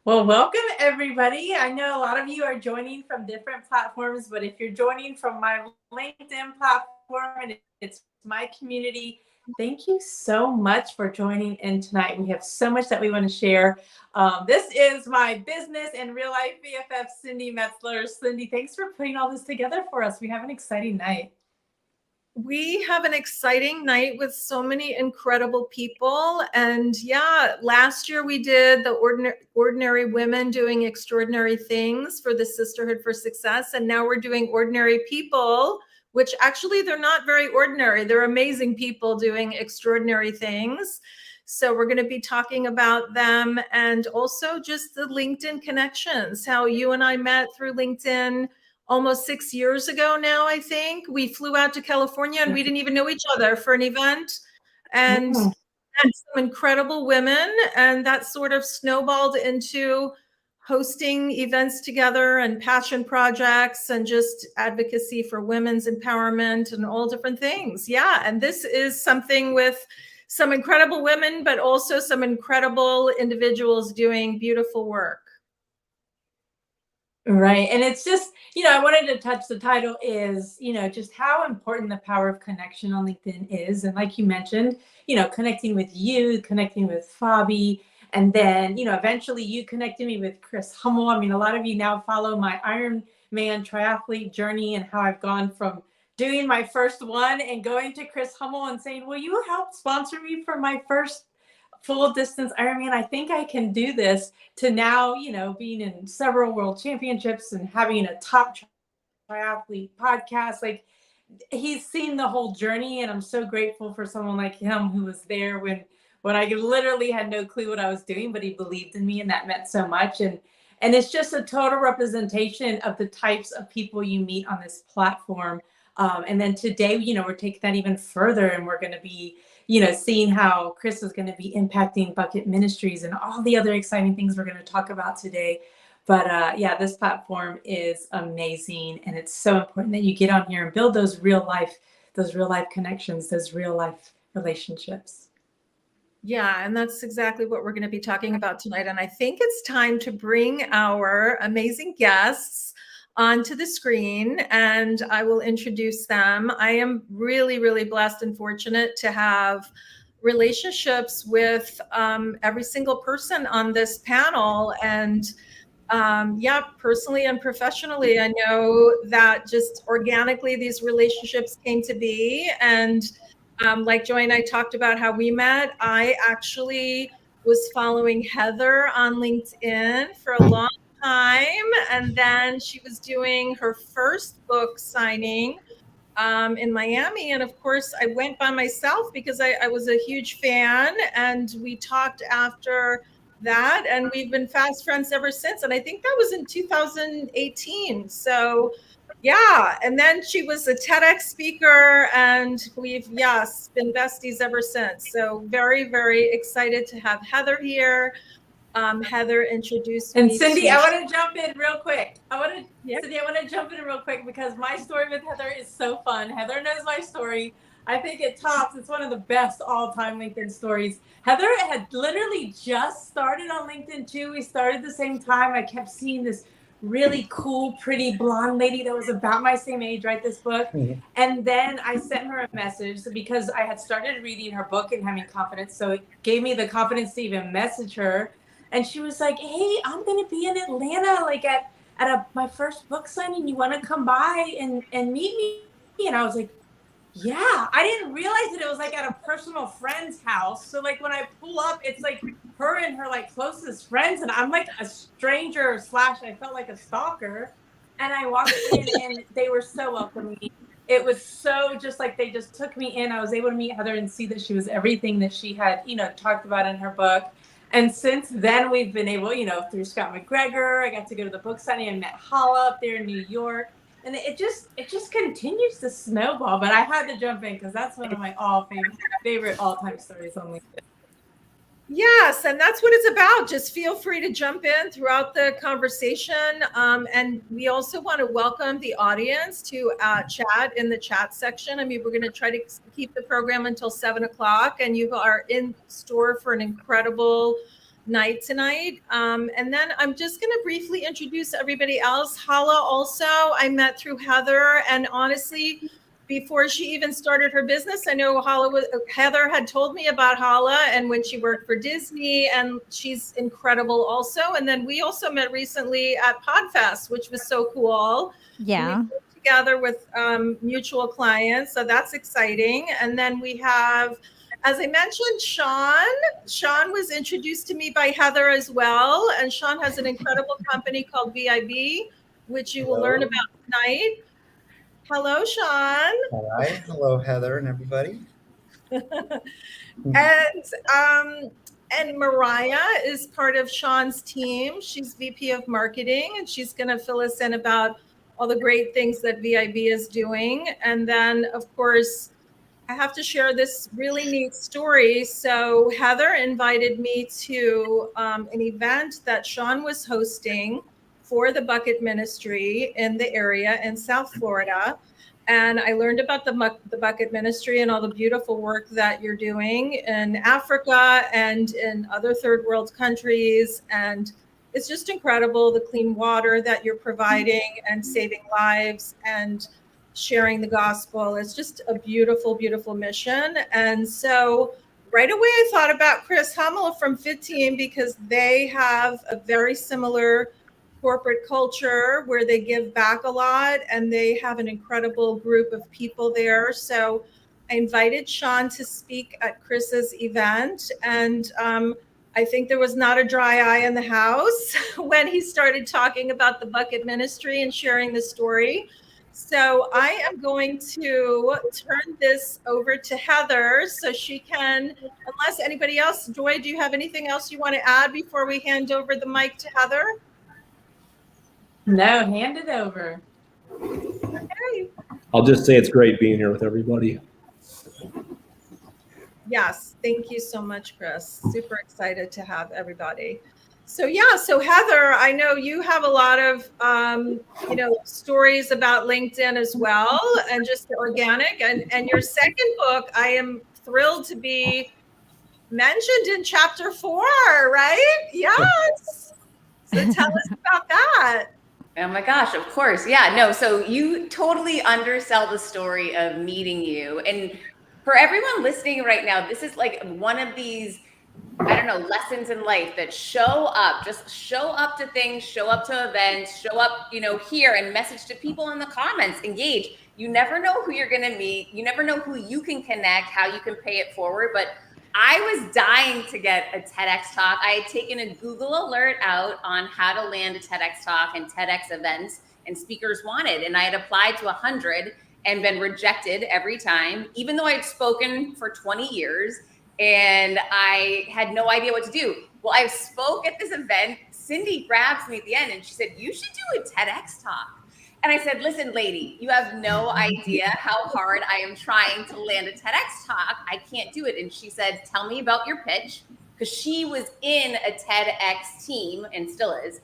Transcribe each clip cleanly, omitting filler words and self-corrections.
Well, welcome everybody. I know a lot of you are joining from different platforms, but if you're joining from my LinkedIn platform and it's my community, thank you so much for joining in tonight. We have so much that we want to share. This is my business and real life BFF, Cindy Metzler. Cindy, thanks for putting all this together for us. We have an exciting night. We have an exciting night with so many incredible people. And yeah, last year we did the ordinary women doing extraordinary things for the Sisterhood for Success. And now we're doing ordinary people, which actually they're not very ordinary. They're amazing people doing extraordinary things. So we're going to be talking about them and also just the LinkedIn connections, how you and I met through LinkedIn almost 6 years ago now, I think. We flew out to California and we didn't even know each other for an event. And some incredible women. And that sort of snowballed into hosting events together and passion projects and just advocacy for women's empowerment and all different things. Yeah. And this is something with some incredible women, but also some incredible individuals doing beautiful work. Right. And it's just, I wanted to touch the title is, just how important the power of connection on LinkedIn is. And like you mentioned, connecting with you, connecting with Fabi, and then, eventually you connected me with Chris Hummel. I mean, a lot of you now follow my Ironman triathlete journey and how I've gone from doing my first one and going to Chris Hummel and saying, will you help sponsor me for my first full distance Ironman? I think I can do this, to now, being in several world championships and having a top triathlete podcast. Like, he's seen the whole journey, and I'm so grateful for someone like him who was there when I literally had no clue what I was doing, but he believed in me, and that meant so much. And it's just a total representation of the types of people you meet on this platform. And then today, we're taking that even further, and we're going to be, seeing how Chris is going to be impacting Bucket Ministries and all the other exciting things we're going to talk about today. But yeah, this platform is amazing, and it's so important that you get on here and build those real life connections, those real life relationships. Yeah, and that's exactly what we're going to be talking about tonight. And I think it's time to bring our amazing guests onto the screen, and I will introduce them. I am really, really blessed and fortunate to have relationships with every single person on this panel. And yeah, personally and professionally, I know that just organically these relationships came to be. And like Joy and I talked about how we met, I actually was following Heather on LinkedIn for a long time. And then she was doing her first book signing in Miami. And of course, I went by myself because I was a huge fan. And we talked after that, and we've been fast friends ever since. And I think that was in 2018. So yeah, and then she was a TEDx speaker, and we've, yes, been besties ever since. So very, very excited to have Heather here. Heather introduced and me Cindy, to... I want to jump in real quick. Cindy, I want to jump in real quick because my story with Heather is so fun. Heather knows my story. I think it tops. It's one of the best all-time LinkedIn stories. Heather had literally just started on LinkedIn too. We started the same time. I kept seeing this really cool, pretty blonde lady that was about my same age write this book. Mm-hmm. And then I sent her a message because I had started reading her book and having confidence. So it gave me the confidence to even message her. And she was like, hey, I'm going to be in Atlanta, like at my first book signing. You want to come by and meet me? And I was like, yeah. I didn't realize that it was like at a personal friend's house. So like when I pull up, it's like her and her like closest friends. And I'm like a stranger / I felt like a stalker. And I walked in and they were so welcoming. It was so just like they just took me in. I was able to meet Heather and see that she was everything that she had, talked about in her book. And since then, we've been able, through Scott McGregor, I got to go to the book signing and met Hala up there in New York. And it just continues to snowball. But I had to jump in because that's one of my favorite all-time stories on LinkedIn. Yes, and that's what it's about. Just feel free to jump in throughout the conversation. And we also want to welcome the audience to chat in the chat section. I mean, we're going to try to keep the program until 7 o'clock, and you are in store for an incredible night tonight. And then I'm just going to briefly introduce everybody else. Hala also, I met through Heather. And honestly, before she even started her business, I know Heather had told me about Hala and when she worked for Disney, and she's incredible also. And then we also met recently at PodFest, which was so cool. Yeah. We worked together with mutual clients. So that's exciting. And then we have, as I mentioned, Sean. Sean was introduced to me by Heather as well. And Sean has an incredible company called VIB, which you will learn about tonight. Hello, Sean. Hi. Hello, Heather and everybody. And Mariah is part of Sean's team. She's VP of Marketing, and she's going to fill us in about all the great things that VIB is doing. And then, of course, I have to share this really neat story. So Heather invited me to an event that Sean was hosting for the Bucket Ministry in the area in South Florida. And I learned about the Bucket Ministry and all the beautiful work that you're doing in Africa and in other third world countries. And it's just incredible, the clean water that you're providing and saving lives and sharing the gospel. It's just a beautiful, beautiful mission. And so right away, I thought about Chris Hummel from Fit Team, because they have a very similar corporate culture where they give back a lot, and they have an incredible group of people there. So I invited Sean to speak at Chris's event, and I think there was not a dry eye in the house when he started talking about the Bucket Ministry and sharing the story. So I am going to turn this over to Heather so she can, unless anybody else, Joy, do you have anything else you want to add before we hand over the mic to Heather? No, hand it over. Okay. I'll just say it's great being here with everybody. Yes, thank you so much, Chris. Super excited to have everybody. So Heather, I know you have a lot of stories about LinkedIn as well, and just the organic. And your second book, I am thrilled to be mentioned in chapter 4, right? Yes. So tell us about that. Oh my gosh, of course. Yeah, no. So you totally undersell the story of meeting you. And for everyone listening right now, this is like one of these, I don't know, lessons in life that show up, just show up to things, show up to events, show up, here and message to people in the comments, engage. You never know who you're going to meet. You never know who you can connect, how you can pay it forward. But I was dying to get a TEDx talk. I had taken a Google alert out on how to land a TEDx talk and TEDx events and speakers wanted. And I had applied to 100 and been rejected every time, even though I had spoken for 20 years and I had no idea what to do. Well, I spoke at this event. Cindy grabs me at the end and she said, "You should do a TEDx talk." And I said, "Listen, lady, you have no idea how hard I am trying to land a TEDx talk. I can't do it." And she said, "Tell me about your pitch," because she was in a TEDx team and still is.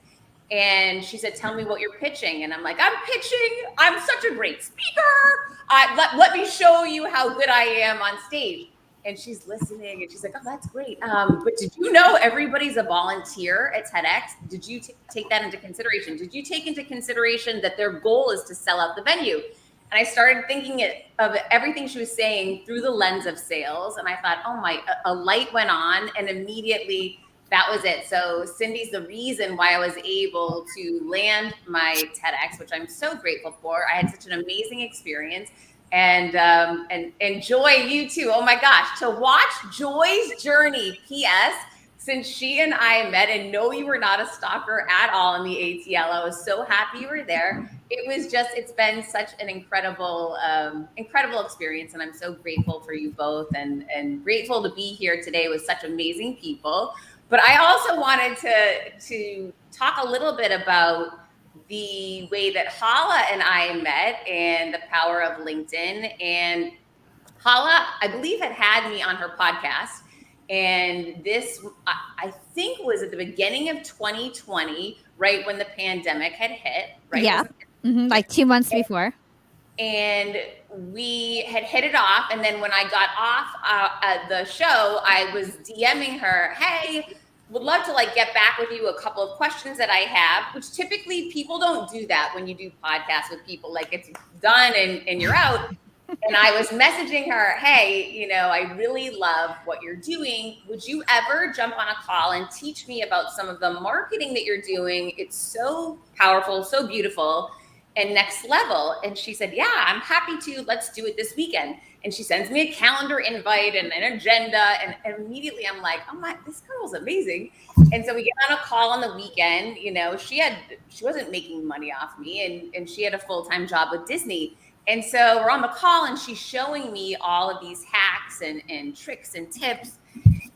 And she said, "Tell me what you're pitching." And I'm like, I'm such a great speaker. Let me show you how good I am on stage. And she's listening and she's like, "Oh, that's great. But did you know everybody's a volunteer at TEDx? Did you take that into consideration? Did you take into consideration that their goal is to sell out the venue?" And I started thinking of everything she was saying through the lens of sales. And I thought, a light went on, and immediately that was it. So Cindy's the reason why I was able to land my TEDx, which I'm so grateful for. I had such an amazing experience. And Joy, you too. Oh my gosh, to watch Joy's journey. P.S. Since she and I met, and no, you were not a stalker at all in the ATL. I was so happy you were there. It's been such an incredible experience. And I'm so grateful for you both and grateful to be here today with such amazing people. But I also wanted to talk a little bit about the way that Hala and I met and the power of LinkedIn. And Hala, I believe, had me on her podcast. And this, I think, was at the beginning of 2020, right when the pandemic had hit, right? Yeah, like 2 months before. And we had hit it off. And then when I got off the show, I was DMing her, "Hey, would love to like get back with you a couple of questions that I have, which typically people don't do that when you do podcasts with people. Like it's done and you're out. And I was messaging her, hey, you know, I really love what you're doing. Would you ever jump on a call and teach me about some of the marketing that you're doing? It's so powerful, so beautiful, and next level. And she said, yeah, I'm happy to. Let's do it this weekend. And she sends me a calendar invite and an agenda. And immediately I'm like, oh my, this girl's amazing. And so we get on a call on the weekend. You know, she wasn't making money off me, and she had a full-time job with Disney. And so we're on the call and she's showing me all of these hacks and tricks and tips.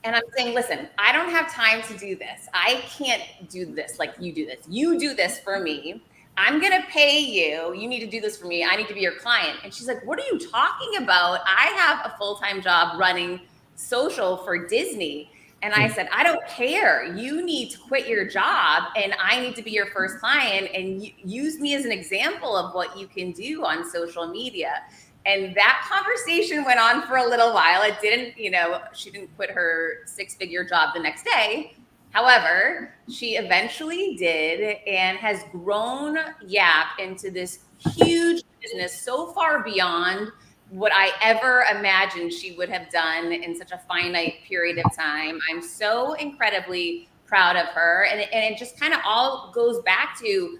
And I'm saying, listen, I don't have time to do this. I can't do this like you do this. You do this for me. I'm going to pay you. You need to do this for me. I need to be your client. And she's like, what are you talking about? I have a full-time job running social for Disney. And I said, I don't care. You need to quit your job and I need to be your first client, and use me as an example of what you can do on social media. And that conversation went on for a little while. It didn't, you know, she didn't quit her 6-figure job the next day. However, she eventually did and has grown Yap into this huge business so far beyond what I ever imagined she would have done in such a finite period of time. I'm so incredibly proud of her. And it just kind of all goes back to,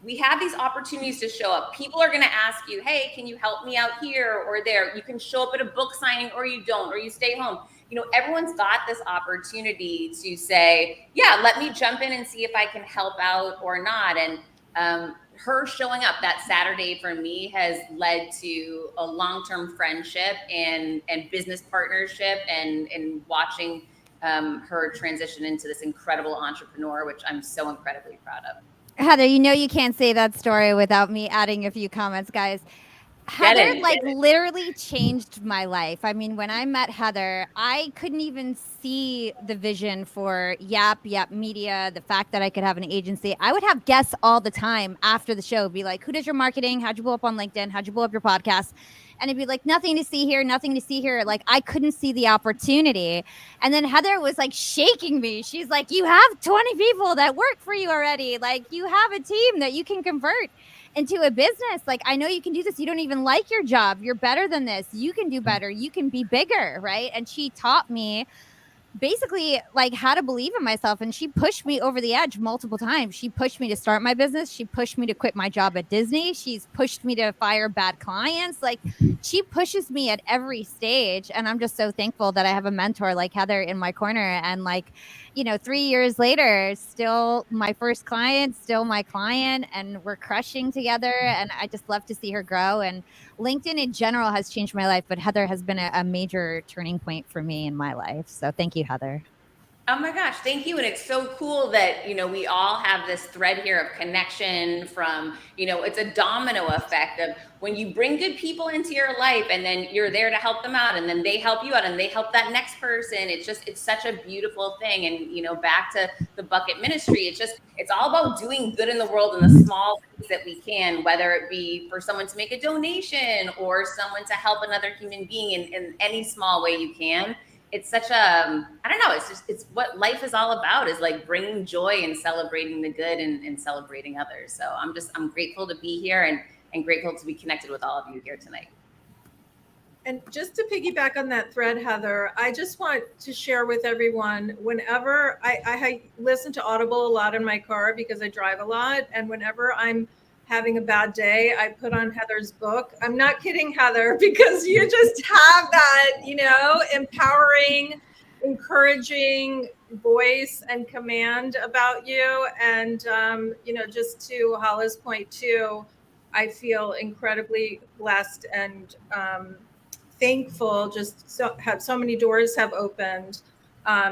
we have these opportunities to show up. People are going to ask you, hey, can you help me out here or there? You can show up at a book signing or you don't, or you stay home. You know, everyone's got this opportunity to say, yeah, let me jump in and see if I can help out or not. And her showing up that Saturday for me has led to a long-term friendship and business partnership and watching her transition into this incredible entrepreneur, which I'm so incredibly proud of. Heather, you know you can't say that story without me adding a few comments, guys. Heather literally changed my life. I mean, when I met Heather, I couldn't even see the vision for Yap Media, the fact that I could have an agency. I would have guests all the time after the show be like, who does your marketing? How'd you blow up on LinkedIn? How'd you blow up your podcast? And it'd be like, nothing to see here, nothing to see here. Like, I couldn't see the opportunity. And then Heather was like shaking me. She's like, you have 20 people that work for you already. Like, you have a team that you can convert into a business. Like, I know you can do this. You don't even like your job. You're better than this. You can do better. You can be bigger, right? And she taught me basically like how to believe in myself. And she pushed me over the edge multiple times. She pushed me to start my business. She pushed me to quit my job at Disney. She's pushed me to fire bad clients. Like, she pushes me at every stage. And I'm just so thankful that I have a mentor like Heather in my corner. And like, you know, 3 years later, still my first client, still my client, and we're crushing together. And I just love to see her grow. And LinkedIn in general has changed my life, but Heather has been a major turning point for me in my life. So thank you, Heather. Oh my gosh, thank you. And it's so cool that, you know, we all have this thread here of connection from, you know, it's a domino effect of when you bring good people into your life and then you're there to help them out and then they help you out and they help that next person. It's such a beautiful thing. And, you know, back to the bucket ministry, it's all about doing good in the world in the small things that we can, whether it be for someone to make a donation or someone to help another human being in any small way you can. It's such a, I don't know, it's what life is all about, is like bringing joy and celebrating the good and celebrating others. So I'm grateful to be here and grateful to be connected with all of you here tonight. And just to piggyback on that thread, Heather, I just want to share with everyone, whenever I listen to Audible a lot in my car because I drive a lot. And whenever I'm having a bad day, I put on Heather's book. I'm not kidding, Heather, because you just have that, you know, empowering, encouraging voice and command about you. And, you know, just to Hala's point too, I feel incredibly blessed and thankful. Just so many doors have opened.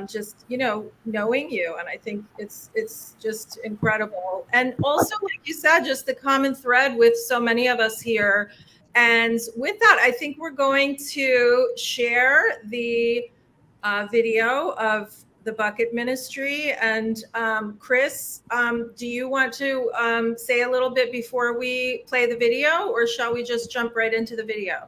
Just, you know, knowing you. And I think it's just incredible. And also, like you said, just the common thread with so many of us here. And with that, I think we're going to share the video of the Bucket Ministry. And Chris, do you want to say a little bit before we play the video, or shall we just jump right into the video?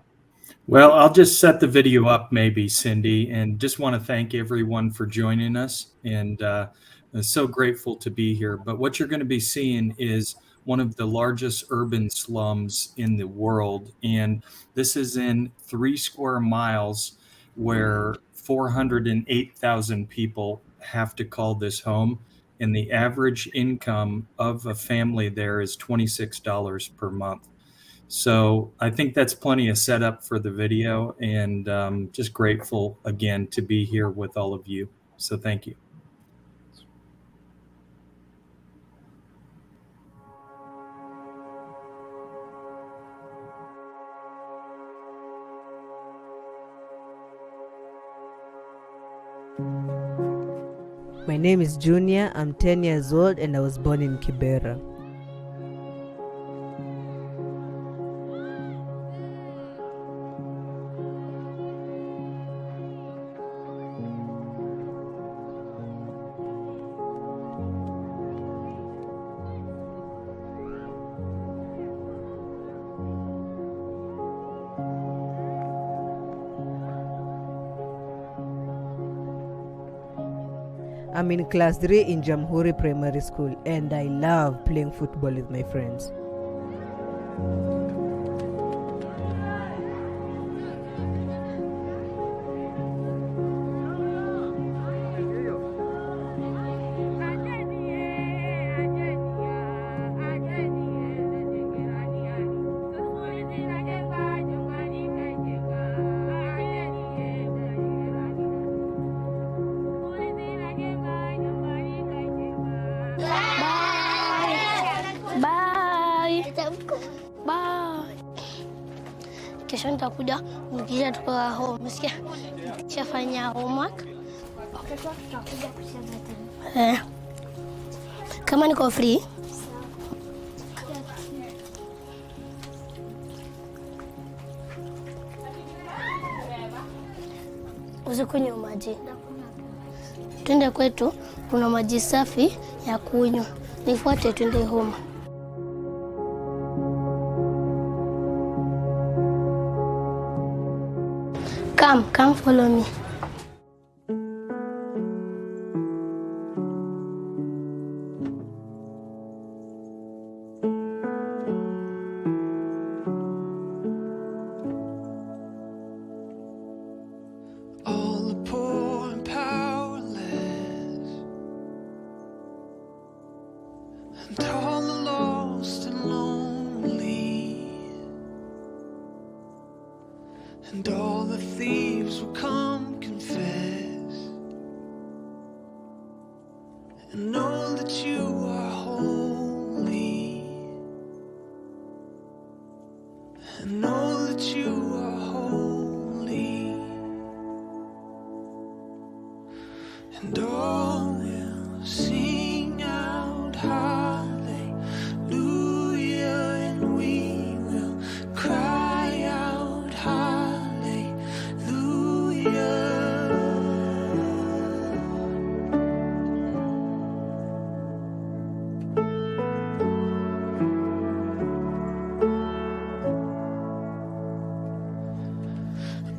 Well, I'll just set the video up maybe, Cindy, and just want to thank everyone for joining us. And I'm so grateful to be here. But what you're going to be seeing is one of the largest urban slums in the world. And this is in 3 square miles where 408,000 people have to call this home. And the average income of a family there is $26 per month. So I think that's plenty of setup for the video, and just grateful again to be here with all of you. So thank you. My name is Junior. I'm 10 years old and I was born in Kibera. I'm in class 3 in Jamhuri Primary School and I love playing football with my friends. Kesho nitakuja nikisha tukoa home. Umesikia? Nikishafanya homework. Kesho tutakuja kusema tena. Kama niko free. Usikunywe maji. Twende kwetu, kuna maji safi ya kunywa. Nifuate twende home. Come follow me. All the poor and powerless, and all the lost and lonely, and all the thieves will come confess and know that you are holy, and know that you are holy, and all will sing out hallelujah, and we will cry out hallelujah.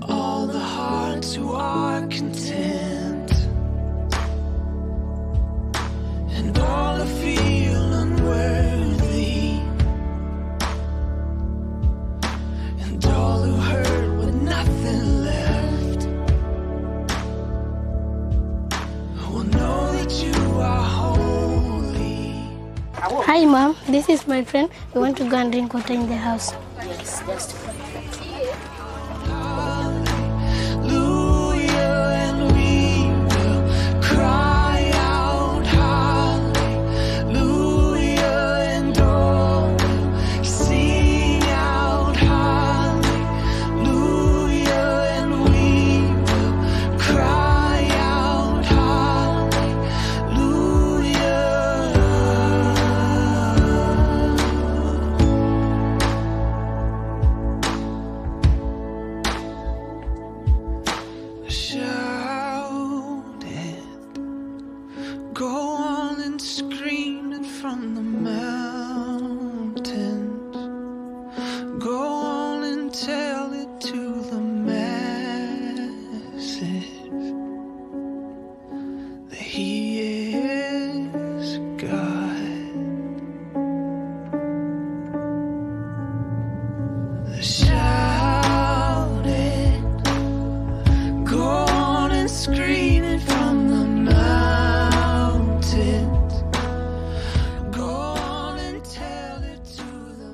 All the hearts who are content, and all who feel unworthy, and all who hurt with nothing left, will know that you are holy. Hi mom, this is my friend. We want to go and drink water in the house. Yes, that's Go on and scream it from the mountains. Go on and tell it to the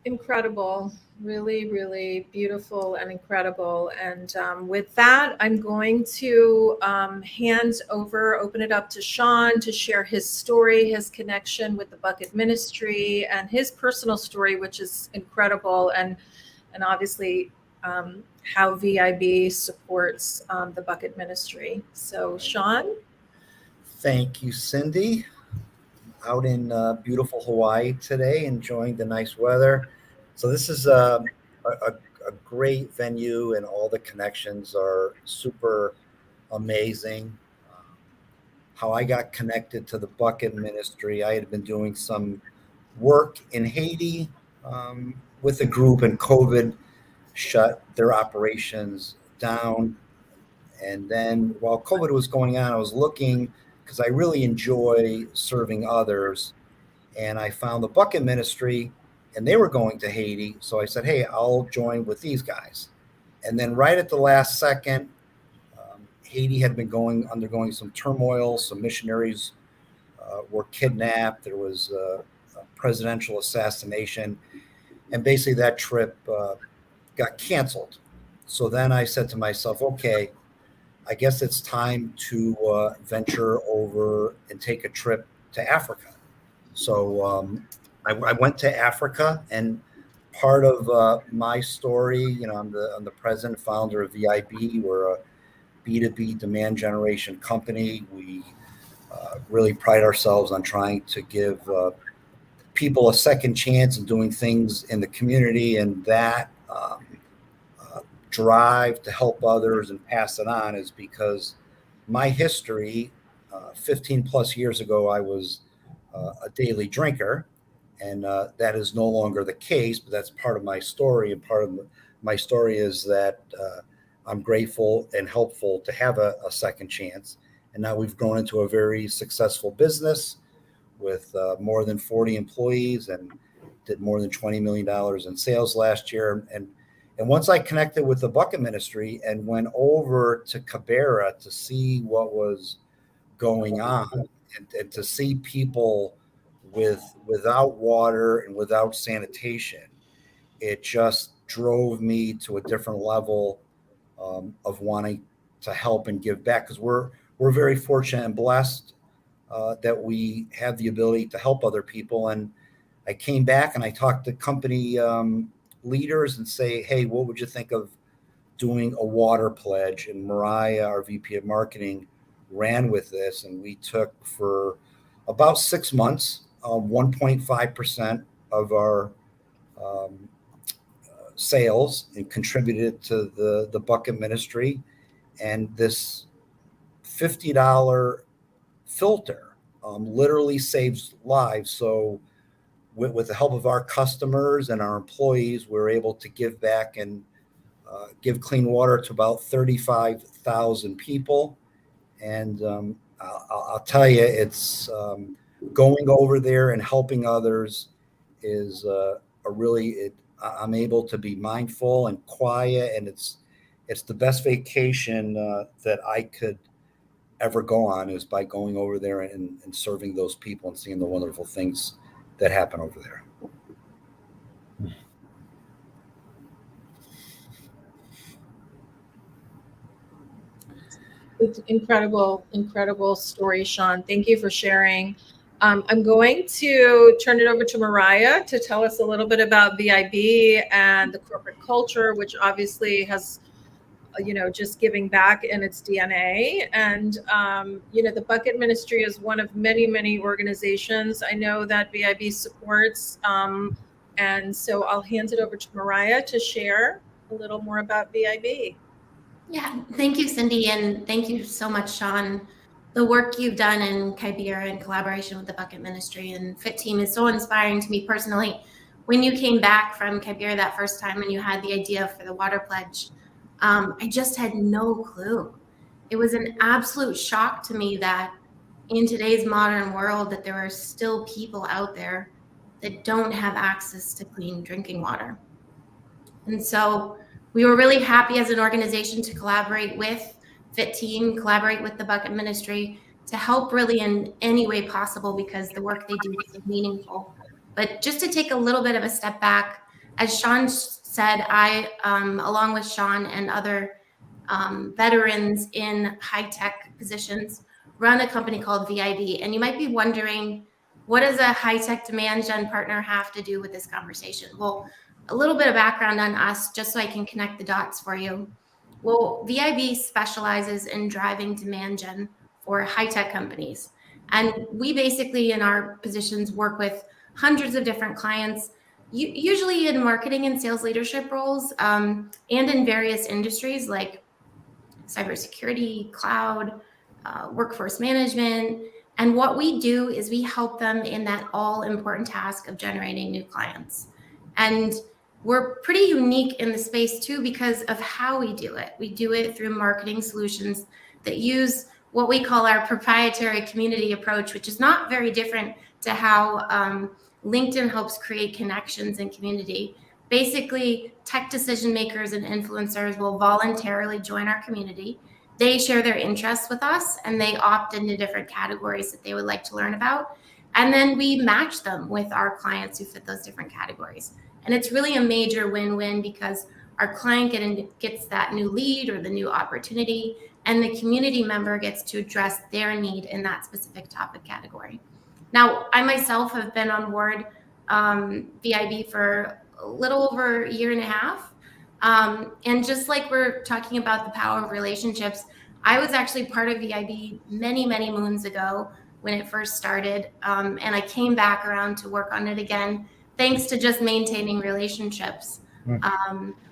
Incredible. Really, really beautiful and incredible. And with that, I'm going to open it up to Sean to share his story, his connection with the Bucket Ministry, and his personal story, which is incredible, and obviously how VIB supports the Bucket Ministry. So, Sean. Thank you, Cindy. Out in beautiful Hawaii today, enjoying the nice weather. So this is a great venue, and all the connections are super amazing. How I got connected to the Bucket Ministry, I had been doing some work in Haiti with a group, and COVID shut their operations down. And then while COVID was going on, I was looking, because I really enjoy serving others, and I found the Bucket Ministry, and they were going to Haiti. So I said, hey, I'll join with these guys. And then right at the last second, Haiti had been undergoing some turmoil. Some missionaries were kidnapped. There was a presidential assassination. And basically that trip got canceled. So then I said to myself, okay, I guess it's time to venture over and take a trip to Africa. So I went to Africa, and part of my story, I'm the president, founder of VIB. We're a B2B demand generation company. We really pride ourselves on trying to give people a second chance in doing things in the community, and that drive to help others and pass it on is because my history, 15 plus years ago, I was a daily drinker, and that is no longer the case, but that's part of my story. And part of my story is that I'm grateful and helpful to have a second chance. And now we've grown into a very successful business with more than 40 employees, and did more than $20 million in sales last year. And once I connected with the Bucket Ministry and went over to Kibera to see what was going on, and to see people without water and without sanitation, it just drove me to a different level of wanting to help and give back, because we're very fortunate and blessed that we have the ability to help other people. And I came back and I talked to company leaders and say, hey, what would you think of doing a water pledge? And Mariah, our VP of marketing, ran with this, and we took for about 6 months 1.5% of our sales and contributed to the Bucket Ministry. And this $50 filter literally saves lives. So with the help of our customers and our employees, we're able to give back and give clean water to about 35,000 people. And I'll tell you, it's going over there and helping others is I'm able to be mindful and quiet, and it's the best vacation that I could ever go on, is by going over there and serving those people and seeing the wonderful things that happen over there. It's incredible story, Sean. Thank you for sharing. I'm going to turn it over to Mariah to tell us a little bit about VIB and the corporate culture, which obviously has, just giving back in its DNA. And, the Bucket Ministry is one of many, many organizations I know that VIB supports. And so I'll hand it over to Mariah to share a little more about VIB. Yeah, thank you, Cindy, and thank you so much, Sean. The work you've done in Kibera in collaboration with the Bucket Ministry and Fit Team is so inspiring to me personally. When you came back from Kibera that first time and you had the idea for the water pledge, I just had no clue. It was an absolute shock to me that in today's modern world that there are still people out there that don't have access to clean drinking water. And so we were really happy as an organization to collaborate with Fit Team, collaborate with the Bucket Ministry to help really in any way possible, because the work they do is meaningful. But just to take a little bit of a step back, as Sean said, I, along with Sean and other veterans in high-tech positions, run a company called VIB. And you might be wondering, what does a high-tech demand gen partner have to do with this conversation? Well, a little bit of background on us, just so I can connect the dots for you. Well, VIB specializes in driving demand gen for high-tech companies. And we basically, in our positions, work with hundreds of different clients, usually in marketing and sales leadership roles, and in various industries like cybersecurity, cloud, workforce management. And what we do is we help them in that all-important task of generating new clients. And we're pretty unique in the space too because of how we do it. We do it through marketing solutions that use what we call our proprietary community approach, which is not very different to how LinkedIn helps create connections in community. Basically, tech decision makers and influencers will voluntarily join our community. They share their interests with us and they opt into different categories that they would like to learn about. And then we match them with our clients who fit those different categories. And it's really a major win-win because our client gets that new lead or the new opportunity, and the community member gets to address their need in that specific topic category. Now, I myself have been on board VIB for a little over a year and a half. And just like we're talking about the power of relationships, I was actually part of VIB many, many moons ago when it first started. And I came back around to work on it again, thanks to just maintaining relationships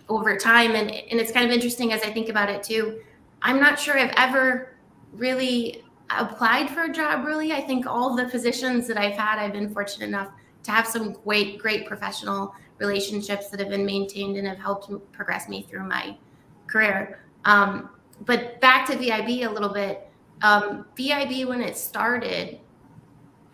over time. And it's kind of interesting as I think about it too. I'm not sure I've ever really applied for a job, really. I think all the positions that I've had, I've been fortunate enough to have some great professional relationships that have been maintained and have helped progress me through my career. But back to VIB a little bit. VIB, when it started,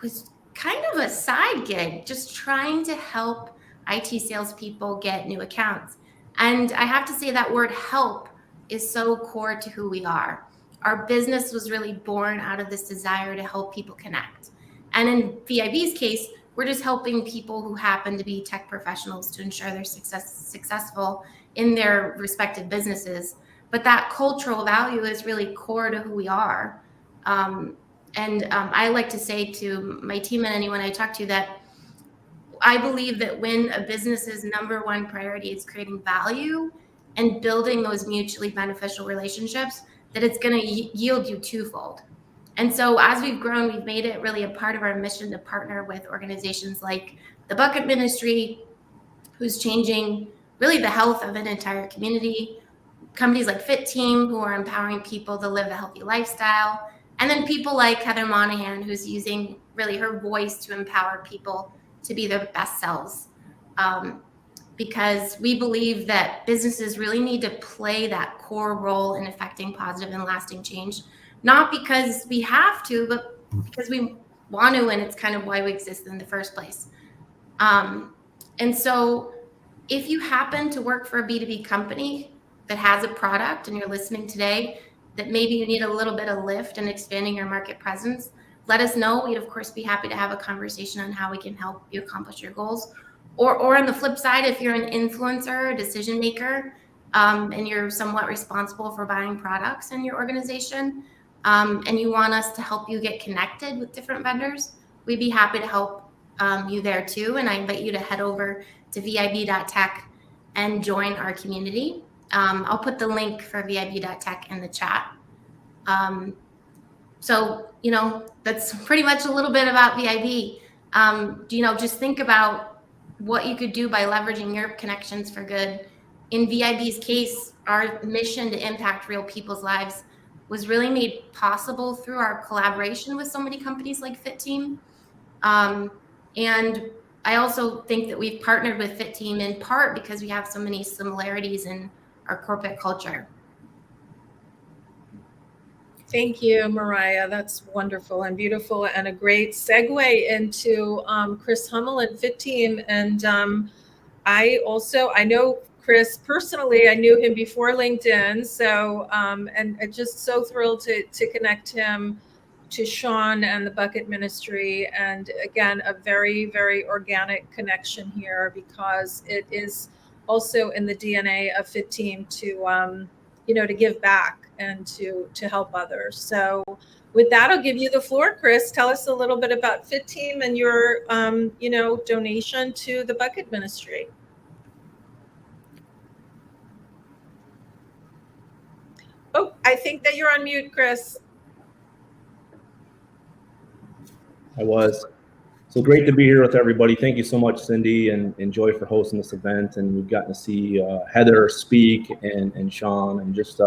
was kind of a side gig, just trying to help IT salespeople get new accounts. And I have to say that word help is so core to who we are. Our business was really born out of this desire to help people connect. And in VIB's case, we're just helping people who happen to be tech professionals to ensure they're successful in their respective businesses. But that cultural value is really core to who we are. I like to say to my team and anyone I talk to that I believe that when a business's number one priority is creating value and building those mutually beneficial relationships, that it's going to yield you twofold. And so as we've grown, we've made it really a part of our mission to partner with organizations like the Bucket Ministry, who's changing really the health of an entire community, companies like Fit Team, who are empowering people to live a healthy lifestyle, and then people like Heather Monahan, who's using really her voice to empower people to be their best selves. Because we believe that businesses really need to play that core role in affecting positive and lasting change, not because we have to, but because we want to, and it's kind of why we exist in the first place. And so if you happen to work for a B2B company that has a product and you're listening today, that maybe you need a little bit of lift in expanding your market presence, let us know. We'd of course be happy to have a conversation on how we can help you accomplish your goals. Or on the flip side, if you're an influencer, a decision maker, and you're somewhat responsible for buying products in your organization, and you want us to help you get connected with different vendors, we'd be happy to help you there too. And I invite you to head over to vib.tech and join our community. I'll put the link for vib.tech in the chat. So, that's pretty much a little bit about VIB. Just think about what you could do by leveraging your connections for good. In VIB's case, our mission to impact real people's lives was really made possible through our collaboration with so many companies like Fit Team. And I also think that we've partnered with Fit Team in part because we have so many similarities in our corporate culture. Thank you, Mariah. That's wonderful and beautiful, and a great segue into Chris Hummel and Fit Team. And I know Chris personally. I knew him before LinkedIn. So, and I'm just so thrilled to connect him to Sean and the Bucket Ministry. And again, a very, very organic connection here, because it is also in the DNA of Fit Team to, to give back and to help others. So with that, I'll give you the floor, Chris. Tell us a little bit about Fit Team and your, donation to the Bucket Ministry. Oh, I think that you're on mute, Chris. I was. So great to be here with everybody. Thank you so much, Cindy and Joy, for hosting this event. And we've gotten to see Heather speak and Sean, and just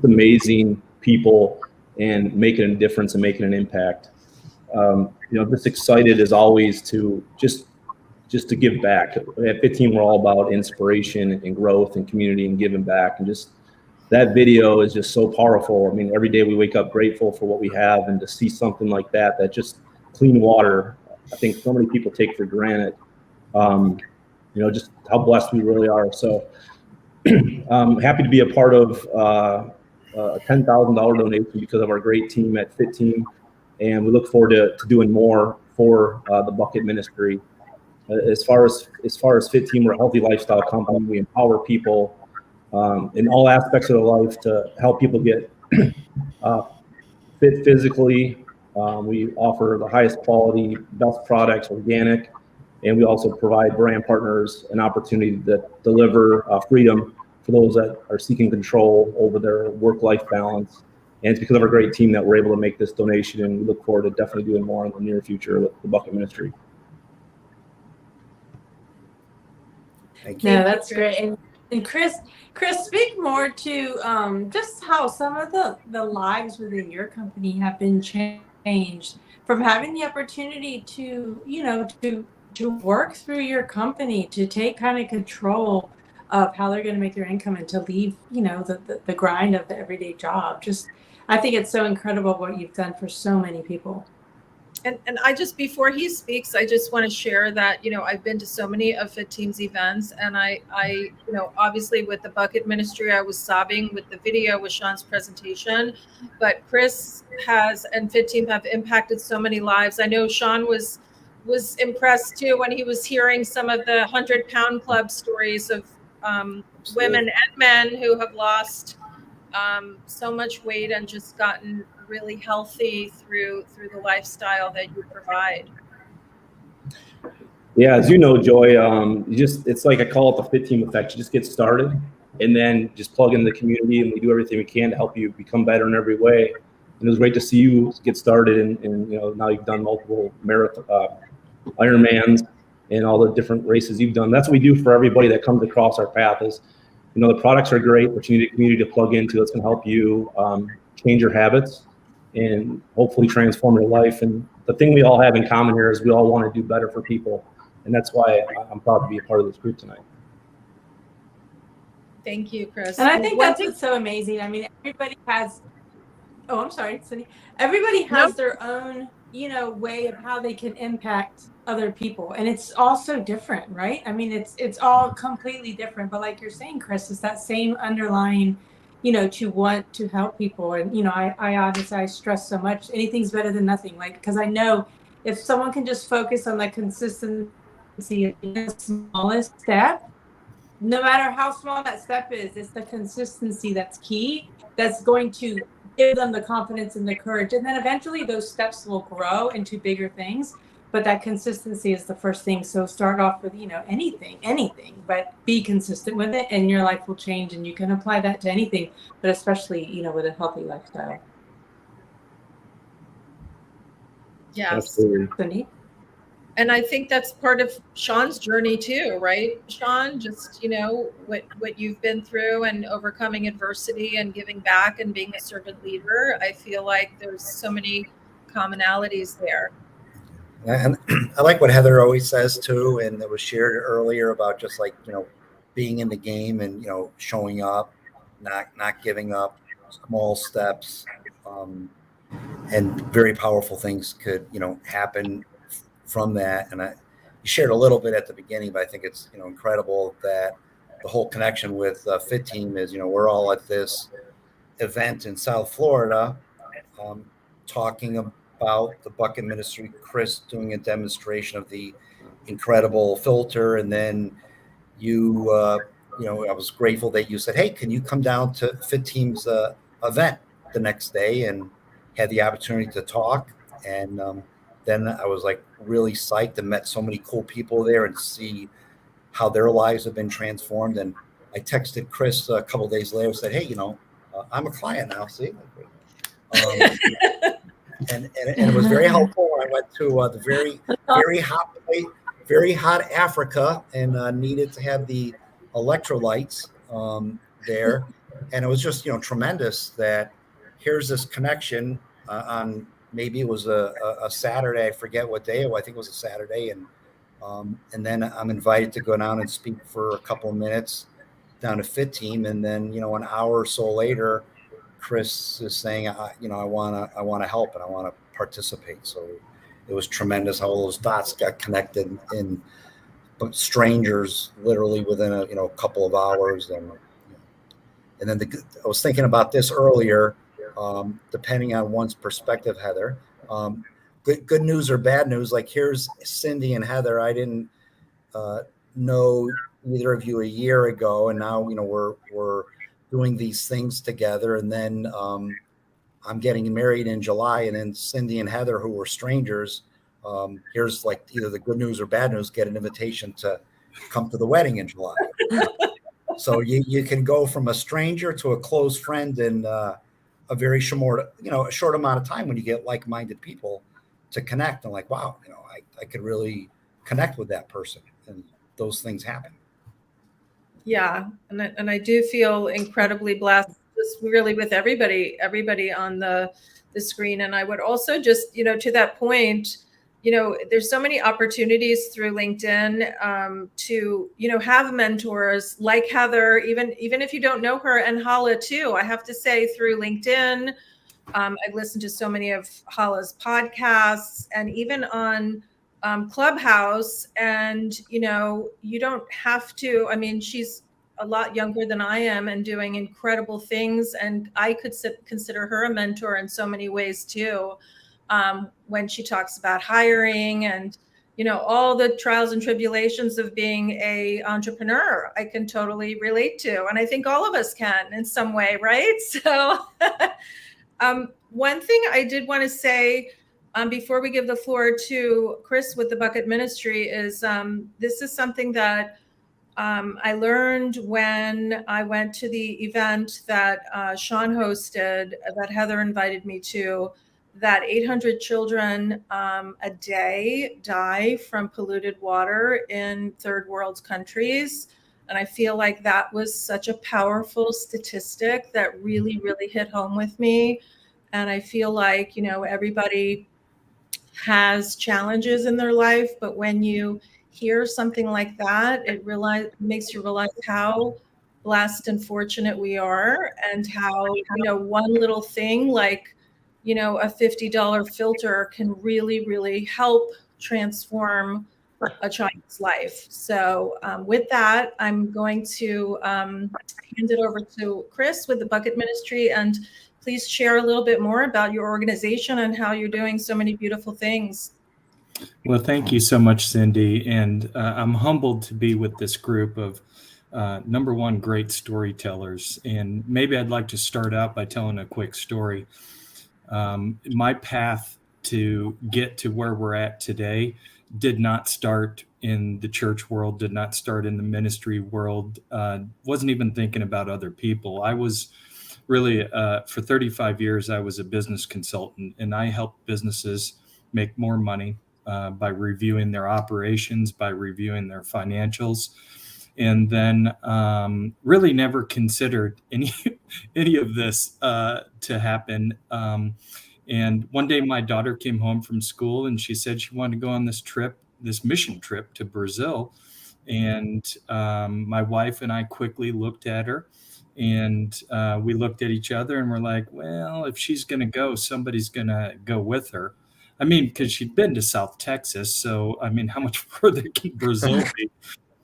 amazing people, and making a difference and making an impact. Just excited as always to just to give back. At Fit Team, we're all about inspiration and growth and community and giving back. And just that video is just so powerful. I mean, every day we wake up grateful for what we have, and to see something like that just clean water, I think so many people take for granted. Just how blessed we really are. So I'm happy to be a part of a $10,000 donation because of our great team at Fit Team. And we look forward to doing more for the Bucket Ministry. As far as Fit Team, we're a healthy lifestyle company. We empower people in all aspects of their life to help people get fit physically. We offer the highest quality, best products, organic, and we also provide brand partners an opportunity to deliver freedom for those that are seeking control over their work-life balance. And it's because of our great team that we're able to make this donation, and we look forward to definitely doing more in the near future with the Bucket Ministry. Thank you. No, that's great. And Chris, speak more to just how some of the lives within your company have been changed from having the opportunity to work through your company, to take kind of control of how they're going to make their income, and to leave the grind of the everyday job. Just, I think it's so incredible what you've done for so many people. And I just, before he speaks, I just want to share that, I've been to so many of Fit Team's events, and I obviously with the Bucket Ministry, I was sobbing with the video with Sean's presentation, but Chris and Fit Team have impacted so many lives. I know Sean was impressed too when he was hearing some of the 100-pound club stories of women and men who have lost so much weight and just gotten really healthy through the lifestyle that you provide. Yeah, as you know, Joy, it's like I call it the Fit Team effect. You just get started and then just plug in the community, and we do everything we can to help you become better in every way. And it was great to see you get started, and now you've done multiple marathon, Ironmans, and all the different races you've done. That's what we do for everybody that comes across our path. Is the products are great, but you need a community to plug into that's going to help you change your habits and hopefully transform your life. And the thing we all have in common here is we all want to do better for people. And that's why I'm proud to be a part of this group tonight. Thank you, Chris. And I think that's what's so amazing. I mean, everybody has, I'm sorry, Cindy. Everybody has their own, way of how they can impact other people. And it's also different, right? I mean, it's all completely different. But like you're saying, Chris, it's that same underlying, to want to help people. And, I obviously, I stress so much, anything's better than nothing. Because I know if someone can just focus on the consistency in the smallest step, no matter how small that step is, it's the consistency that's key, that's going to give them the confidence and the courage. And then eventually those steps will grow into bigger things. But that consistency is the first thing. So start off with, anything, but be consistent with it, and your life will change, and you can apply that to anything, but especially, with a healthy lifestyle. Yes. Absolutely. And I think that's part of Sean's journey too, right? Sean, just, what you've been through and overcoming adversity and giving back and being a servant leader. I feel like there's so many commonalities there. And I like what Heather always says too, and that was shared earlier about just like, being in the game and, showing up, not giving up, small steps. and very powerful things could, happen from that. And you shared a little bit at the beginning, but I think it's, incredible that the whole connection with Fit Team is, we're all at this event in South Florida, talking about the bucket ministry, Chris doing a demonstration of the incredible filter. And then I was grateful that you said, hey, can you come down to Fit Team's event the next day, and had the opportunity to talk. And then I was like really psyched and met so many cool people there and see how their lives have been transformed. And I texted Chris a couple of days later and said, hey, I'm a client now, see? And it was very helpful. I went to the very hot Africa and needed to have the electrolytes there. And it was just, tremendous that here's this connection on maybe it was a Saturday. I forget what day. I think it was a Saturday. And then I'm invited to go down and speak for a couple of minutes down to Fit Team. And then, an hour or so later, Chris is saying, I want to help and I want to participate. So it was tremendous how all those dots got connected in strangers literally within a couple of hours. And then I was thinking about this earlier, depending on one's perspective, Heather, good news or bad news. Like here's Cindy and Heather. I didn't know either of you a year ago. And now, we're doing these things together. And then I'm getting married in July, and then Cindy and Heather, who were strangers, here's like either the good news or bad news, get an invitation to come to the wedding in July. So you can go from a stranger to a close friend in a very short amount of time when you get like-minded people to connect. And like, wow, I could really connect with that person, and those things happen. Yeah. And I do feel incredibly blessed, just really with everybody on the screen. And I would also just, to that point, there's so many opportunities through LinkedIn to, have mentors like Heather, even if you don't know her, and Hala too. I have to say, through LinkedIn, I've listened to so many of Hala's podcasts, and even on Clubhouse. And, you don't have to, she's a lot younger than I am and doing incredible things. And I could consider her a mentor in so many ways too. When she talks about hiring and, all the trials and tribulations of being a entrepreneur, I can totally relate to. And I think all of us can in some way, right? So one thing I did want to say before we give the floor to Chris with the Bucket Ministry is this is something that I learned when I went to the event that Sean hosted, that Heather invited me to, that 800 children a day die from polluted water in third world countries. And I feel like that was such a powerful statistic that really, really hit home with me. And I feel like, everybody has challenges in their life, but when you hear something like that, it makes you realize how blessed and fortunate we are, and how, one little thing like, a $50 filter can really, really help transform a child's life. So with that, I'm going to hand it over to Chris with the Bucket Ministry, and please share a little bit more about your organization and how you're doing so many beautiful things. Well, thank you so much, Cindy. And I'm humbled to be with this group of, number one, great storytellers. And maybe I'd like to start out by telling a quick story. My path to get to where we're at today did not start in the church world, did not start in the ministry world, wasn't even thinking about other people. I was really, for 35 years, I was a business consultant, and I helped businesses make more money by reviewing their operations, by reviewing their financials, and then really never considered any of this to happen. And one day my daughter came home from school and she said she wanted to go on this mission trip to Brazil. And my wife and I quickly looked at her And we looked at each other and we're like, well, if she's going to go, somebody's going to go with her. I mean, because she'd been to South Texas. So, I mean, how much further can Brazil be?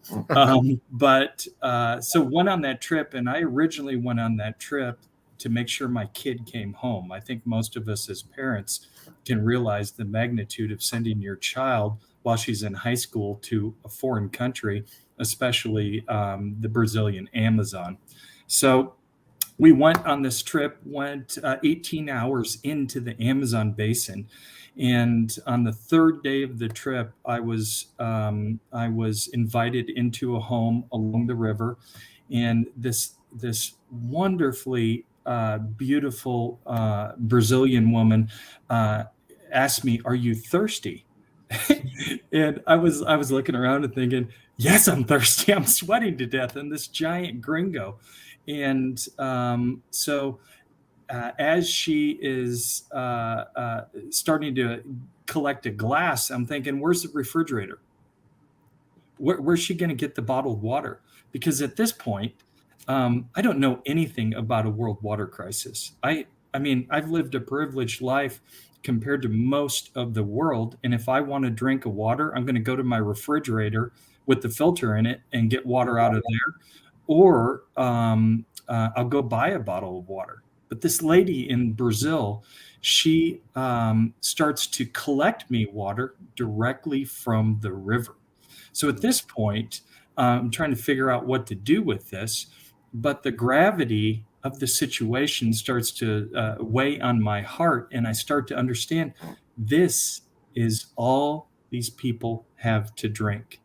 So went on that trip, and I originally went on that trip to make sure my kid came home. I think most of us as parents can realize the magnitude of sending your child while she's in high school to a foreign country, especially the Brazilian Amazon. So we went on this trip, 18 hours into the Amazon basin. And on the third day of the trip, I was invited into a home along the river, and this wonderfully beautiful Brazilian woman asked me, "Are you thirsty?" And I was looking around and thinking, "Yes, I'm thirsty. I'm sweating to death." And this giant gringo, and so. As she is starting to collect a glass, I'm thinking, where's the refrigerator? Where's she going to get the bottled water? Because at this point, I don't know anything about a world water crisis. I mean, I've lived a privileged life compared to most of the world. And if I want to drink a water, I'm going to go to my refrigerator with the filter in it and get water out of there. Or I'll go buy a bottle of water. But this lady in Brazil, she starts to collect me water directly from the river. So at this point, I'm trying to figure out what to do with this, but the gravity of the situation starts to weigh on my heart, and I start to understand this is all these people have to drink.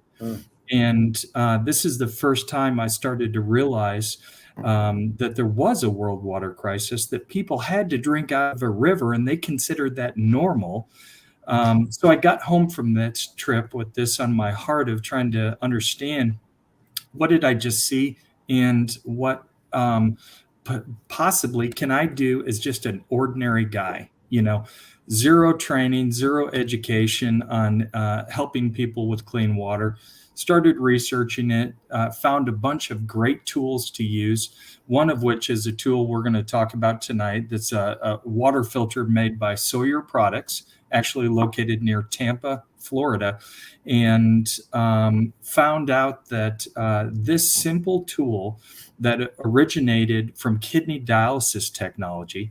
And this is the first time I started to realize that there was a world water crisis, that people had to drink out of a river, and they considered that normal. So I got home from this trip with this on my heart of trying to understand, what did I just see, and what possibly can I do as just an ordinary guy, zero training, zero education on helping people with clean water. Started researching it, found a bunch of great tools to use, one of which is a tool we're going to talk about tonight. That's a water filter made by Sawyer Products, actually located near Tampa, Florida, and found out that this simple tool that originated from kidney dialysis technology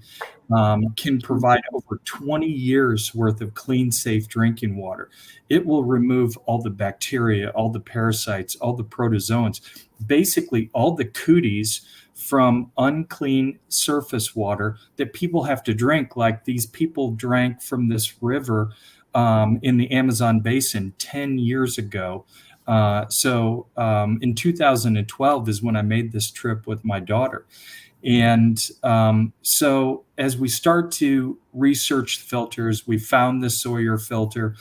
can provide over 20 years worth of clean, safe drinking water. It will remove all the bacteria, all the parasites, all the protozoans, basically all the cooties from unclean surface water that people have to drink, like these people drank from this river in the Amazon basin 10 years ago. So in 2012 is when I made this trip with my daughter. And so as we start to research filters, we found the Sawyer filter,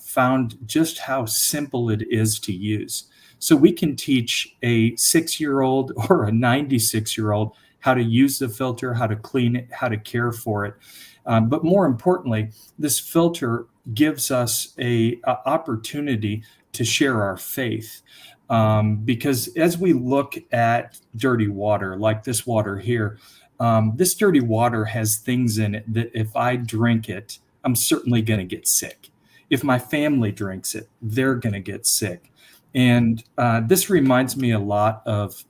found just how simple it is to use. So we can teach a 6-year-old or a 96-year-old how to use the filter, how to clean it, how to care for it. But more importantly, this filter gives us a opportunity to share our faith. Because as we look at dirty water, like this water here, this dirty water has things in it that if I drink it, I'm certainly going to get sick. If my family drinks it, they're going to get sick. And this reminds me a lot of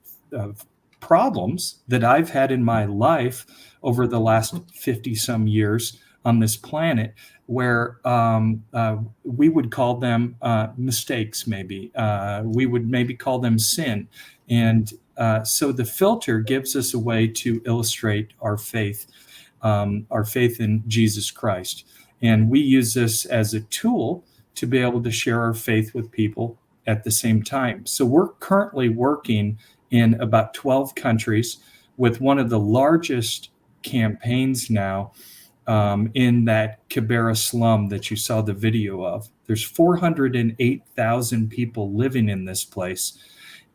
problems that I've had in my life over the last 50 some years on this planet, where we would call them mistakes, maybe. We would maybe call them sin. And so the filter gives us a way to illustrate our faith in Jesus Christ. And we use this as a tool to be able to share our faith with people at the same time. So we're currently working in about 12 countries with one of the largest campaigns now in that Kibera slum that you saw the video of. There's 408,000 people living in this place.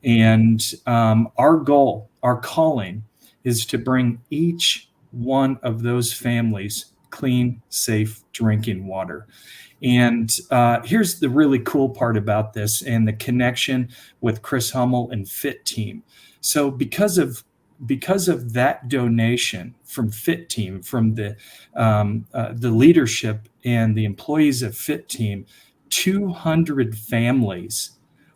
And our goal, our calling, is to bring each one of those families clean, safe drinking water. And here's the really cool part about this and the connection with Chris Hummel and Fit Team. So because of because of that donation from Fit Team, from the leadership and the employees of Fit Team, 200 families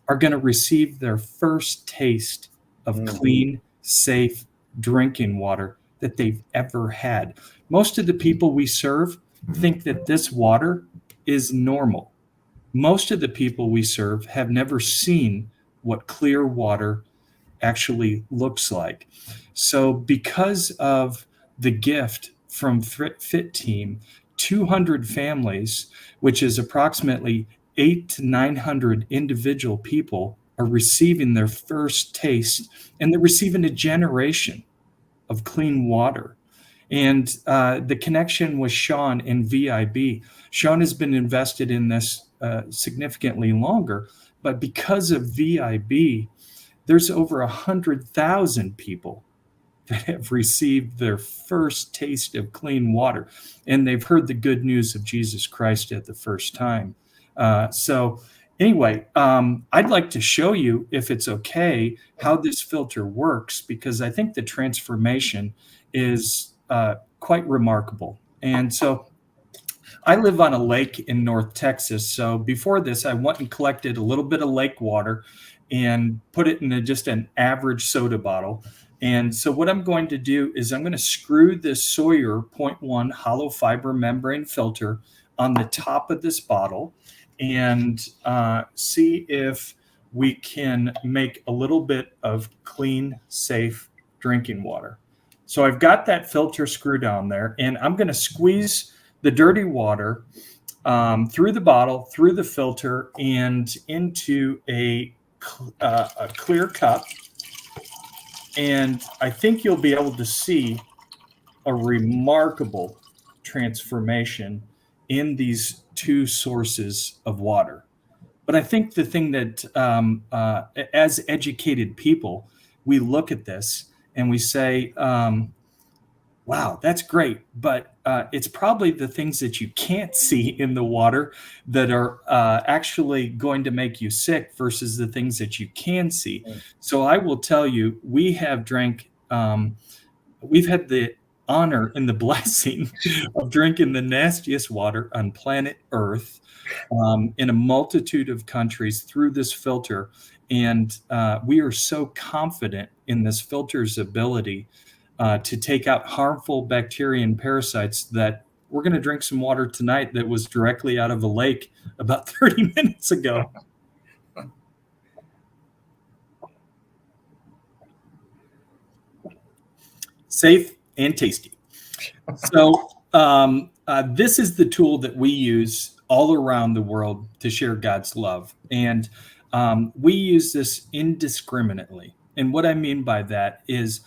are going to receive their first taste of clean, safe drinking water that they've ever had. Most of the people we serve think that this water is normal. Most of the people we serve have never seen what clear water actually looks like. So because of the gift from Fit Team, 200 families, which is approximately 800 to 900 individual people, are receiving their first taste, and they're receiving a generation of clean water. And the connection with Sean and VIB, Sean has been invested in this significantly longer, but because of VIB, there's over 100,000 people that have received their first taste of clean water, and they've heard the good news of Jesus Christ at the first time. So anyway, I'd like to show you, if it's okay, how this filter works, because I think the transformation is quite remarkable. And so I live on a lake in North Texas. So before this, I went and collected a little bit of lake water and put it in just an average soda bottle. And so what I'm going to do is I'm going to screw this Sawyer 0.1 hollow fiber membrane filter on the top of this bottle and see if we can make a little bit of clean, safe drinking water. So I've got that filter screwed on there, and I'm going to squeeze the dirty water through the bottle, through the filter, and into a clear cup. And I think you'll be able to see a remarkable transformation in these two sources of water. But I think the thing that, as educated people, we look at this and we say, wow, that's great. But it's probably the things that you can't see in the water that are actually going to make you sick versus the things that you can see. So I will tell you, we have drank, we've had the honor and the blessing of drinking the nastiest water on planet Earth in a multitude of countries through this filter. And we are so confident in this filter's ability to take out harmful bacteria and parasites that we're going to drink some water tonight that was directly out of a lake about 30 minutes ago. Safe and tasty. So this is the tool that we use all around the world to share God's love. And we use this indiscriminately. And what I mean by that is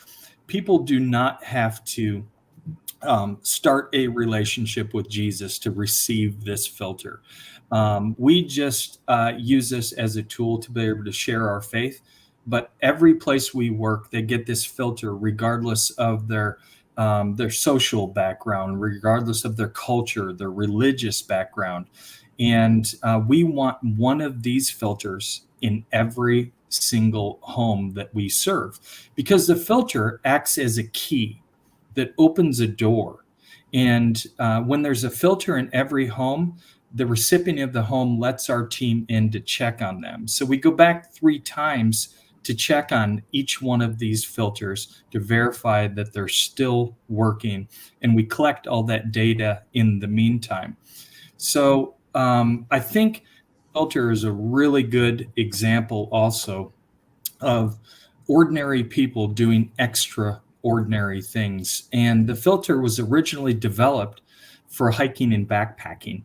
people do not have to start a relationship with Jesus to receive this filter. We just use this as a tool to be able to share our faith. But every place we work, they get this filter regardless of their social background, regardless of their culture, their religious background. And we want one of these filters in every single home that we serve, because the filter acts as a key that opens a door. And when there's a filter in every home, the recipient of the home lets our team in to check on them. So we go back 3 times to check on each one of these filters to verify that they're still working. And we collect all that data in the meantime. So I think filter is a really good example also of ordinary people doing extraordinary things. And the filter was originally developed for hiking and backpacking,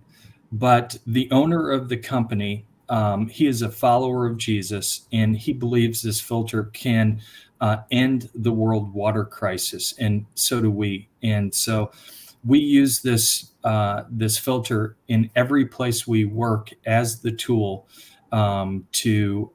but the owner of the company, he is a follower of Jesus, and he believes this filter can end the world water crisis, and so do we. And so we use this this filter in every place we work as the tool to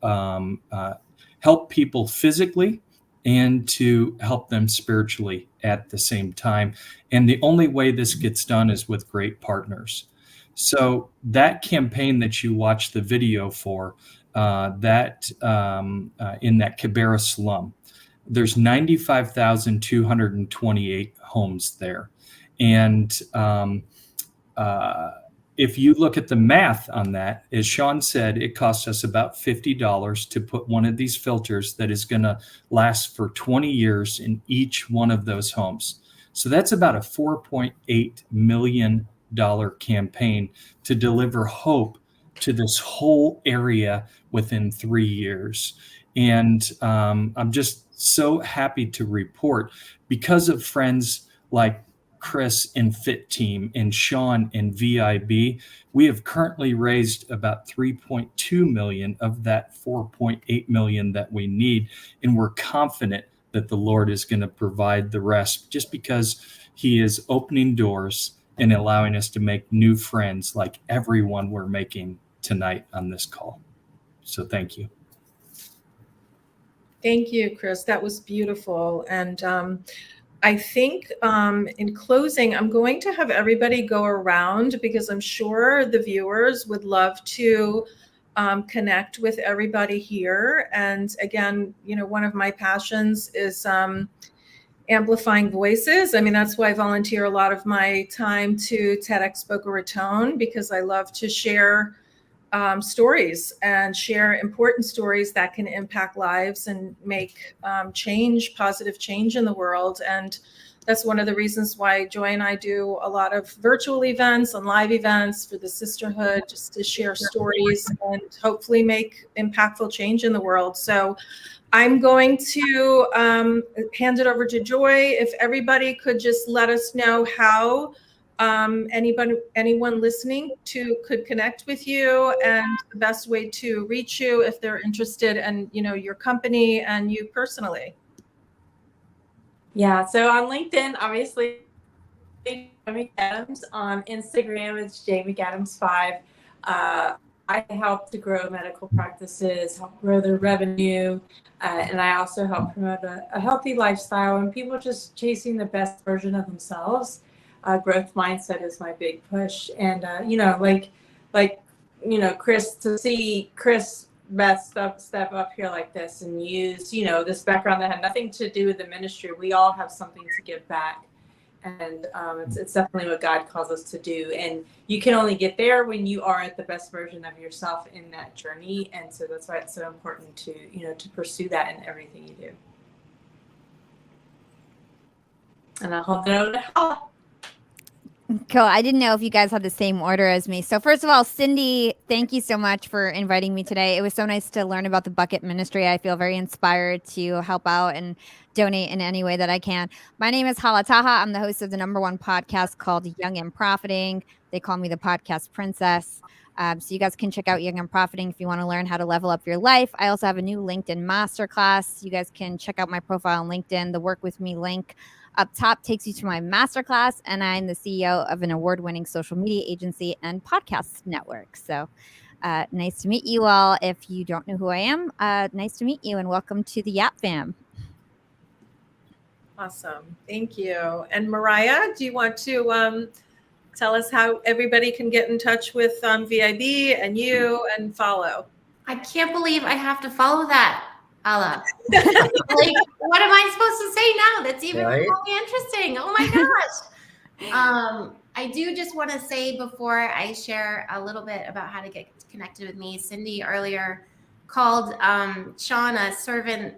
help people physically and to help them spiritually at the same time. And the only way this gets done is with great partners. So that campaign that you watched the video for, in that Kibera slum, there's 95,228 homes there. And if you look at the math on that, as Sean said, it costs us about $50 to put one of these filters that is going to last for 20 years in each one of those homes. So that's about a $4.8 million campaign to deliver hope to this whole area within 3 years. And I'm just so happy to report, because of friends like Chris and Fit Team and Sean and VIB, we have currently raised about 3.2 million of that 4.8 million that we need. And we're confident that the Lord is going to provide the rest, just because he is opening doors and allowing us to make new friends like everyone we're making tonight on this call. So thank you. Thank you, Chris. That was beautiful. And I think in closing, I'm going to have everybody go around, because I'm sure the viewers would love to connect with everybody here. And again, you know, one of my passions is amplifying voices. I mean, that's why I volunteer a lot of my time to TEDx Boca Raton, because I love to share stories and share important stories that can impact lives and make positive change in the world. And that's one of the reasons why Joy and I do a lot of virtual events and live events for the sisterhood, just to share stories and hopefully make impactful change in the world. So I'm going to hand it over to Joy. If everybody could just let us know how anyone listening could connect with you, and the best way to reach you if they're interested in, you know, your company and you personally. Yeah, so on LinkedIn, obviously, Jamie McAdams. On Instagram, it's JMcAdams5. I help to grow medical practices, help grow their revenue, and I also help promote a healthy lifestyle and people just chasing the best version of themselves. Growth mindset is my big push. And, Chris, to see Chris Beth step up here like this and use, this background that had nothing to do with the ministry. We all have something to give back. And it's definitely what God calls us to do. And you can only get there when you are at the best version of yourself in that journey. And so that's why it's so important to pursue that in everything you do. And I'll hold it over to Hala. Cool. I didn't know if you guys had the same order as me. So first of all, Cindy, thank you so much for inviting me today. It was so nice to learn about the Bucket Ministry. I feel very inspired to help out and donate in any way that I can. My name is Hala Taha. I'm the host of the #1 podcast called Young and Profiting. They call me the podcast princess. So you guys can check out Young and Profiting if you want to learn how to level up your life. I also have a new LinkedIn masterclass. You guys can check out my profile on LinkedIn. The Work With Me link up top takes you to my masterclass, and I'm the CEO of an award-winning social media agency and podcast network. So nice to meet you all. If you don't know who I am, nice to meet you, and welcome to the Yap Fam. Awesome. Thank you. And Mariah, do you want to tell us how everybody can get in touch with VIB and you and follow? I can't believe I have to follow that, Hala. Like, what am I supposed to say now? That's even really interesting. Oh my gosh. I do just want to say, before I share a little bit about how to get connected with me, Cindy earlier called Sean a servant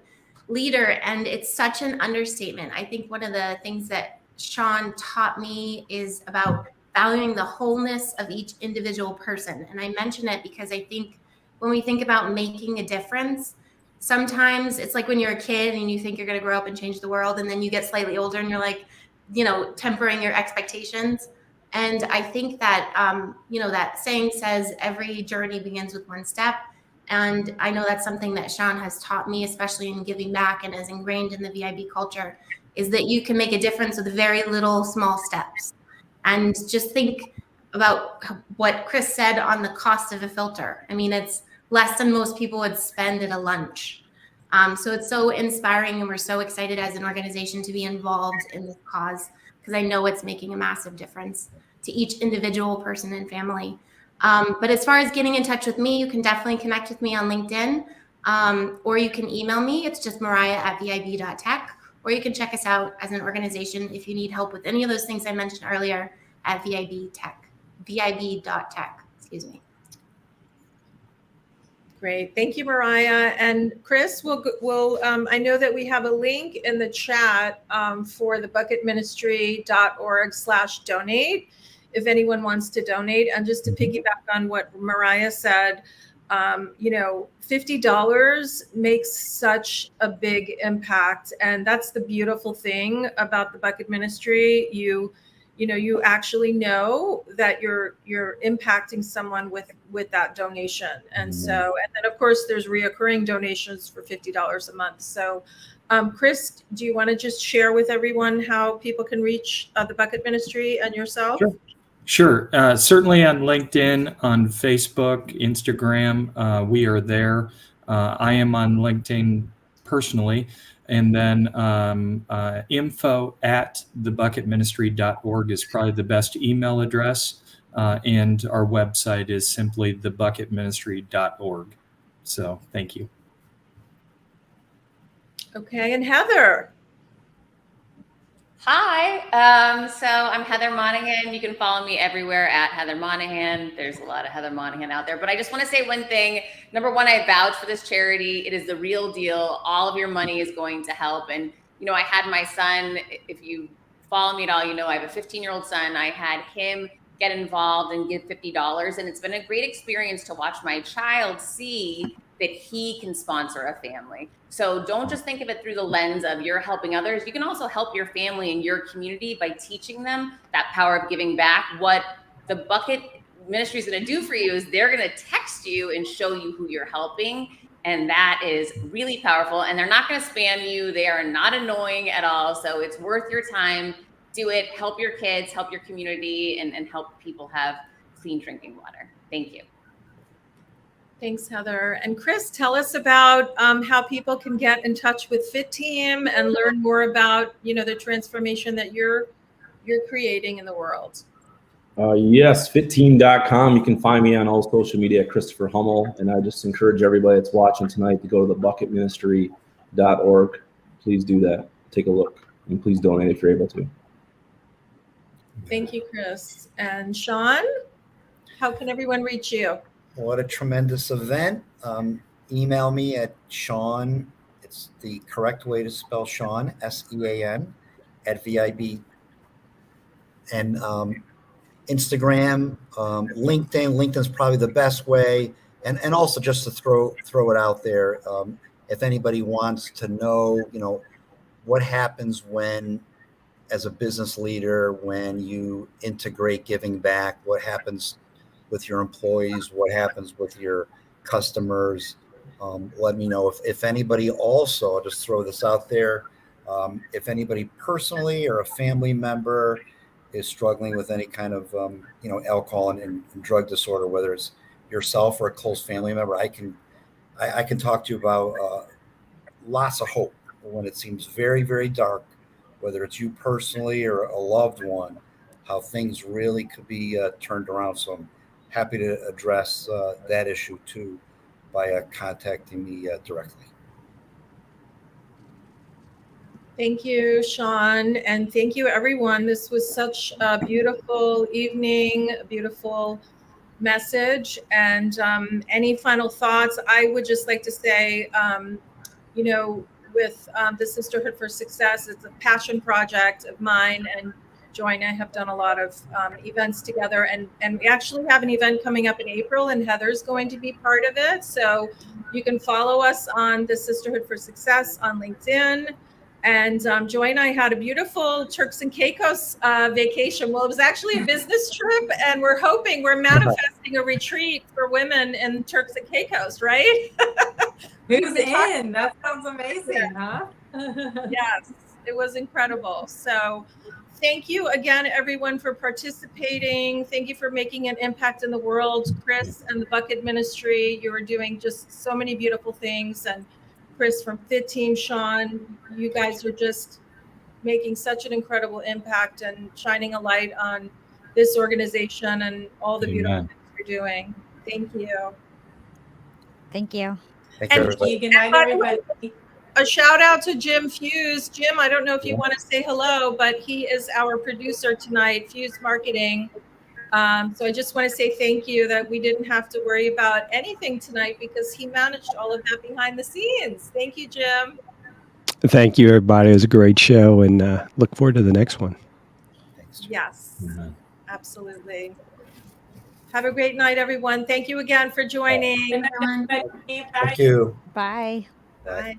leader, and it's such an understatement. I think one of the things that Sean taught me is about valuing the wholeness of each individual person. And I mention it because I think when we think about making a difference, sometimes it's like when you're a kid and you think you're going to grow up and change the world, and then you get slightly older and you're like, tempering your expectations. And I think that, that saying says every journey begins with one step. And I know that's something that Sean has taught me, especially in giving back and is ingrained in the VIB culture, is that you can make a difference with very little small steps. And just think about what Chris said on the cost of a filter. I mean, it's less than most people would spend at a lunch. So it's so inspiring, and we're so excited as an organization to be involved in this cause, because I know it's making a massive difference to each individual person and family. But as far as getting in touch with me, you can definitely connect with me on LinkedIn. Or you can email me. It's just mariah@vib.tech. Or you can check us out as an organization if you need help with any of those things I mentioned earlier at vib.tech. Excuse me. Great. Thank you, Mariah. And Chris, I know that we have a link in the chat for the bucketministry.org/donate if anyone wants to donate. And just to piggyback on what Mariah said, $50 makes such a big impact. And that's the beautiful thing about the Bucket Ministry. You actually know that you're impacting someone with that donation. And so, and then of course there's reoccurring donations for $50 a month. So Chris, do you want to just share with everyone how people can reach the Bucket Ministry and yourself? Sure. Certainly on LinkedIn, on Facebook, Instagram, we are there. I am on LinkedIn personally. And then info@thebucketministry.org is probably the best email address. And our website is simply thebucketministry.org. So thank you. Okay. And Heather. Hi, so I'm Heather Monahan. You can follow me everywhere at Heather Monahan. There's a lot of Heather Monahan out there, but I just want to say one thing. Number one, I vouch for this charity. It is the real deal. All of your money is going to help. And, I had my son, if you follow me at all, I have a 15-year-old son. I had him get involved and give $50. And it's been a great experience to watch my child see that he can sponsor a family. So don't just think of it through the lens of you're helping others. You can also help your family and your community by teaching them that power of giving back. What the Bucket Ministry is going to do for you is they're going to text you and show you who you're helping. And that is really powerful. And they're not going to spam you. They are not annoying at all. So it's worth your time. Do it. Help your kids, help your community, and help people have clean drinking water. Thank you. Thanks, Heather. And Chris, tell us about how people can get in touch with Fit Team and learn more about, the transformation that you're creating in the world. Yes, fitteam.com. You can find me on all social media at Christopher Hummel. And I just encourage everybody that's watching tonight to go to thebucketministry.org. Please do that. Take a look and please donate if you're able to. Thank you, Chris. And Sean, how can everyone reach you? What a tremendous event. Email me at Sean. It's the correct way to spell Sean, SEAN, @VIB. And Instagram, LinkedIn. LinkedIn's probably the best way. And also just to throw it out there, if anybody wants to know, what happens when, as a business leader, when you integrate giving back, what happens with your employees, what happens with your customers. Let me know. If anybody also, I'll just throw this out there, if anybody personally or a family member is struggling with any kind of, alcohol and drug disorder, whether it's yourself or a close family member, I can talk to you about lots of hope when it seems very, very dark, whether it's you personally or a loved one, how things really could be turned around. So I'm happy to address that issue too by contacting me directly. Thank you, Sean, and thank you, everyone. This was such a beautiful evening, a beautiful message. And any final thoughts? I would just like to say, with the Sisterhood for Success, it's a passion project of mine, and Joy and I have done a lot of events together, and we actually have an event coming up in April, and Heather's going to be part of it. So you can follow us on the Sisterhood for Success on LinkedIn. And Joy and I had a beautiful Turks and Caicos vacation. Well, it was actually a business trip, and we're manifesting a retreat for women in Turks and Caicos, right? Who's in? That sounds amazing, huh? Yes, it was incredible. So thank you again, everyone, for participating. Thank you for making an impact in the world. Chris and the Bucket Ministry, you are doing just so many beautiful things. And Chris from Fit Team, Sean, you guys are just making such an incredible impact and shining a light on this organization and all the beautiful things you're doing. Thank you. Thank you. Thank you, And everybody. Good night, everybody. a shout out to Jim Fuse. Jim, I don't know if you want to say hello, but he is our producer tonight, Fuse Marketing. So I just want to say thank you that we didn't have to worry about anything tonight because he managed all of that behind the scenes. Thank you, Jim. Thank you, everybody. It was a great show, and look forward to the next one. Thanks. Yes, absolutely. Have a great night, everyone. Thank you again for joining. Good night, everybody. Bye. Thank you. Bye. Bye.